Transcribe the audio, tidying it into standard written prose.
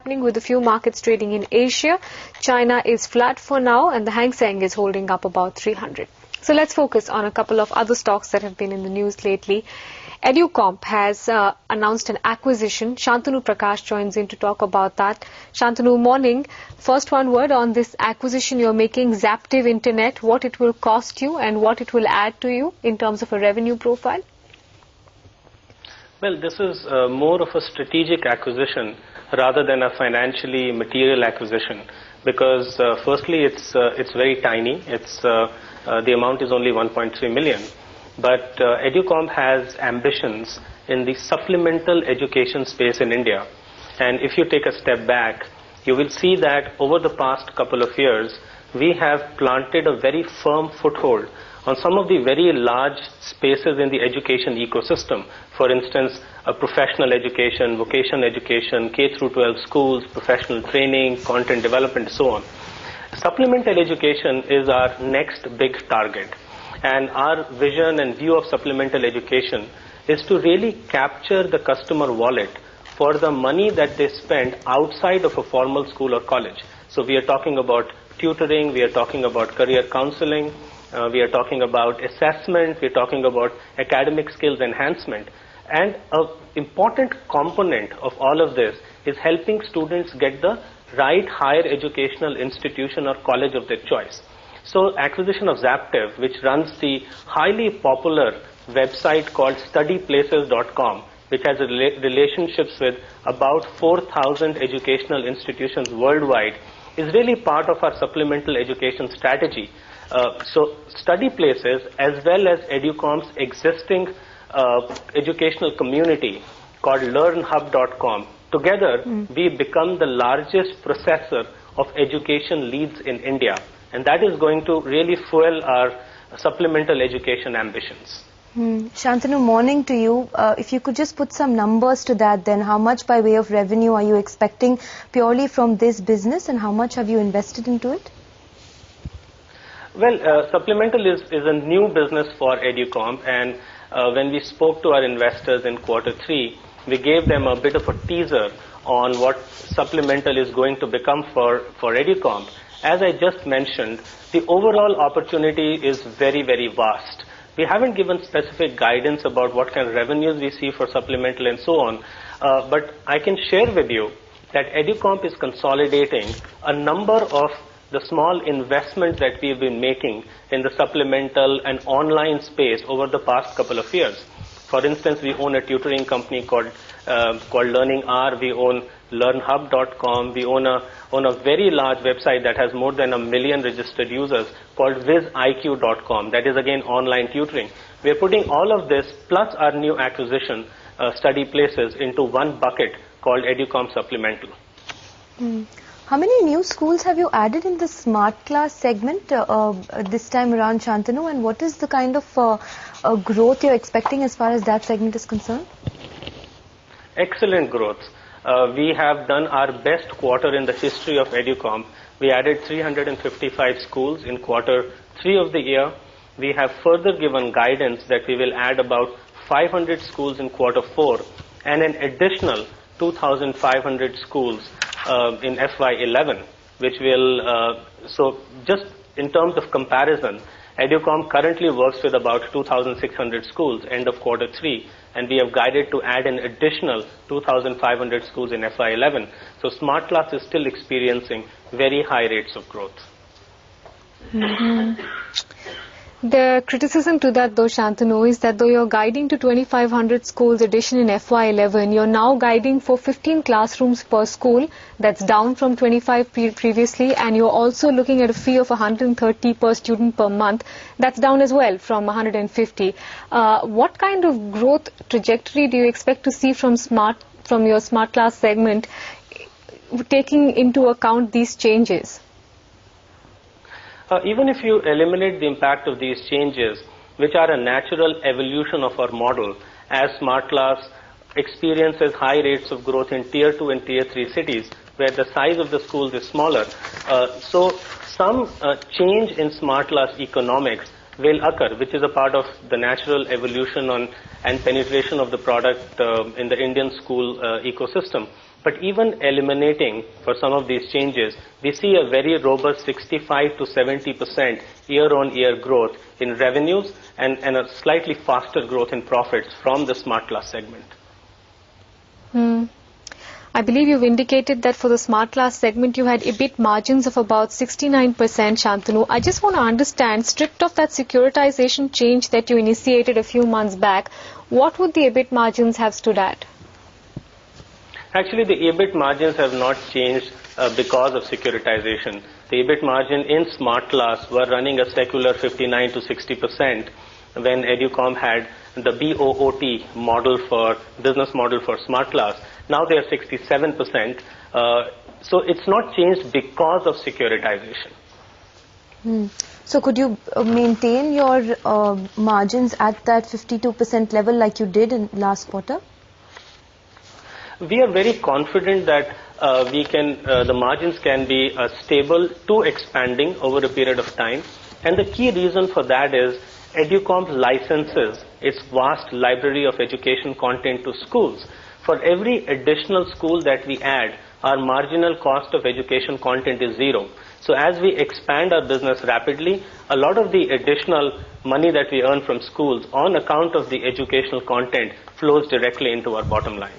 With a few markets trading in Asia, China is flat for now and the Hang Seng is holding up about 300. So let's focus on a couple of other stocks that have been in the news lately. Educomp has announced an acquisition. Shantanu Prakash joins in to talk about that. Shantanu, morning. First, one word on this acquisition you're making, Zaptive Internet, what it will cost you and what it will add to you in terms of a revenue profile? Well, this is more of a strategic acquisition rather than a financially material acquisition, because firstly it's very tiny. The amount is only 1.3 million, but Educomp has ambitions in the supplemental education space in India. And if you take a step back, you will see that over the past couple of years we have planted a very firm foothold on some of the very large spaces in the education ecosystem. For instance, professional education, vocational education, K through 12 schools, professional training, content development, so on. Supplemental education is our next big target. And our vision and view of supplemental education is to really capture the customer wallet for the money that they spend outside of a formal school or college. So we are talking about tutoring, we are talking about career counseling, we are talking about assessment, we are talking about academic skills enhancement. And an important component of all of this is helping students get the right higher educational institution or college of their choice. So acquisition of Zaptive, which runs the highly popular website called studyplaces.com, which has relationships with about 4,000 educational institutions worldwide, is really part of our supplemental education strategy. So Study Places, as well as Educomp's existing educational community called LearnHub.com, together we become the largest processor of education leads in India, and that is going to really fuel our supplemental education ambitions. Shantanu, morning to you. If you could just put some numbers to that, then how much by way of revenue are you expecting purely from this business, and how much have you invested into it? Well, supplemental is a new business for Educomp, and when we spoke to our investors in Q3, we gave them a bit of a teaser on what supplemental is going to become for Educomp. As I just mentioned, the overall opportunity is very, very vast. We haven't given specific guidance about what kind of revenues we see for supplemental and so on, but I can share with you that Educomp is consolidating a number of the small investments that we've been making in the supplemental and online space over the past couple of years. For instance, we own a tutoring company called Learning R. We own LearnHub.com. We own a very large website that has more than 1 million registered users called WizIQ.com. That is again online tutoring. We are putting all of this plus our new acquisition, Study Places, into one bucket called Educomp Supplemental. How many new schools have you added in the SmartClass segment this time around, Shantanu, and what is the kind of growth you're expecting as far as that segment is concerned? Excellent growth. We have done our best quarter in the history of Educomp. We added 355 schools in Q3 of the year. We have further given guidance that we will add about 500 schools in Q4 and an additional 2,500 schools in FY11, which will, so just in terms of comparison, Educomp currently works with about 2,600 schools end of Q3, and we have guided to add an additional 2,500 schools in FY11. So SmartClass is still experiencing very high rates of growth. The criticism to that, though, Shantanu, is that though you're guiding to 2,500 schools addition in FY11, you're now guiding for 15 classrooms per school. That's down from 25 previously, and you're also looking at a fee of 130 per student per month. That's down as well from 150. What kind of growth trajectory do you expect to see from your SmartClass segment, taking into account these changes? Even if you eliminate the impact of these changes, which are a natural evolution of our model, as SmartClass experiences high rates of growth in Tier 2 and Tier 3 cities, where the size of the schools is smaller, so some change in SmartClass economics will occur, which is a part of the natural evolution and penetration of the product in the Indian school ecosystem. But even eliminating for some of these changes, we see a very robust 65 to 70% year-on-year growth in revenues and a slightly faster growth in profits from the SmartClass segment. I believe you've indicated that for the SmartClass segment you had EBIT margins of about 69%, Shantanu. I just want to understand, stripped of that securitization change that you initiated a few months back, what would the EBIT margins have stood at? Actually, the EBIT margins have not changed because of securitization. The EBIT margin in SmartClass were running a secular 59 to 60% when Educomp had the BOOT model for business model for SmartClass. Now they are 67%. So it's not changed because of securitization. So could you maintain your margins at that 52% level like you did in last quarter? We are very confident that the margins can be stable to expanding over a period of time. And the key reason for that is Educomp licenses its vast library of education content to schools. For every additional school that we add, our marginal cost of education content is zero. So as we expand our business rapidly, a lot of the additional money that we earn from schools on account of the educational content flows directly into our bottom line.